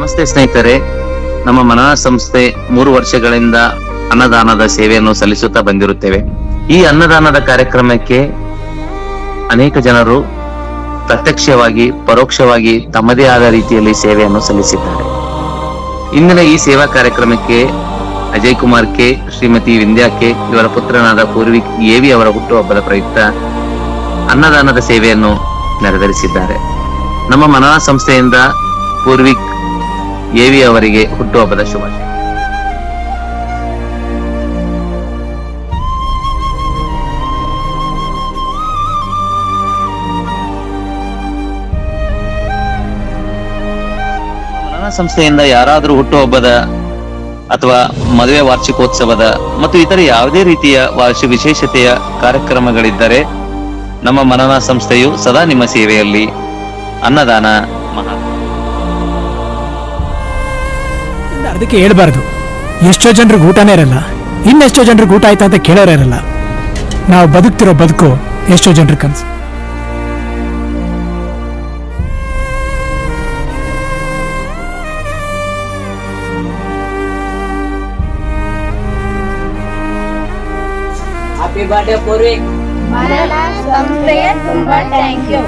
ನಮಸ್ತೆ ಸ್ನೇಹಿತರೆ, ನಮ್ಮ ಮನನ ಸಂಸ್ಥೆ 3 ವರ್ಷಗಳಿಂದ ಅನ್ನದಾನದ ಸೇವೆಯನ್ನು ಸಲ್ಲಿಸುತ್ತಾ ಬಂದಿರುತ್ತೇವೆ. ಈ ಅನ್ನದಾನದ ಕಾರ್ಯಕ್ರಮಕ್ಕೆ ಅನೇಕ ಜನರು ಪ್ರತ್ಯಕ್ಷವಾಗಿ ಪರೋಕ್ಷವಾಗಿ ತಮ್ಮದೇ ಆದ ರೀತಿಯಲ್ಲಿ ಸೇವೆಯನ್ನು ಸಲ್ಲಿಸಿದ್ದಾರೆ. ಇಂದಿನ ಈ ಸೇವಾ ಕಾರ್ಯಕ್ರಮಕ್ಕೆ ಅಜಯ್ ಕುಮಾರ್ ಕೆ, ಶ್ರೀಮತಿ ವಿಂದ್ಯಾ ಕೆ ಇವರ ಪುತ್ರನಾದ ಪೂರ್ವಿಕ್ ಎವಿ ಅವರ ಹುಟ್ಟುಹಬ್ಬದ ಪ್ರಯುಕ್ತ ಅನ್ನದಾನದ ಸೇವೆಯನ್ನು ನೆರವೇರಿಸಿದ್ದಾರೆ. ನಮ್ಮ ಮನನ ಸಂಸ್ಥೆಯಿಂದ ಪೂರ್ವಿಕ್ ಎವಿ ಅವರಿಗೆ ಹುಟ್ಟುಹಬ್ಬದ ಶುಭಾಶಯ. ಮನನ ಸಂಸ್ಥೆಯಿಂದ ಯಾರಾದರೂ ಹುಟ್ಟುಹಬ್ಬದ ಅಥವಾ ಮದುವೆ ವಾರ್ಷಿಕೋತ್ಸವದ ಮತ್ತು ಇತರ ಯಾವುದೇ ರೀತಿಯ ವಿಶೇಷತೆಯ ಕಾರ್ಯಕ್ರಮಗಳಿದ್ದರೆ ನಮ್ಮ ಮನನ ಸಂಸ್ಥೆಯು ಸದಾ ನಿಮ್ಮ ಸೇವೆಯಲ್ಲಿ. ಅನ್ನದಾನ ಮಹಾ. ಅದಕ್ಕೆ ಹೇಳ್ಬಾರ್ದು. ಎಷ್ಟೋ ಜನರಿಗೆ ಊಟನೇ ಇರಲ್ಲ, ಇನ್ನೆಷ್ಟೋ ಜನರಿಗೆ ಊಟ ಆಯ್ತಾ ಅಂತ ಕೇಳೋರೇ ಇರಲ್ಲ. ನಾವು ಬದುಕ್ತಿರೋ ಬದುಕು ಎಷ್ಟೋ ಜನರ ಕನಸು. Happy birthday Poorvik. ಮನನ ಸಂಸ್ಥೆಗೆ ತುಂಬಾ ಥ್ಯಾಂಕ್ ಯು.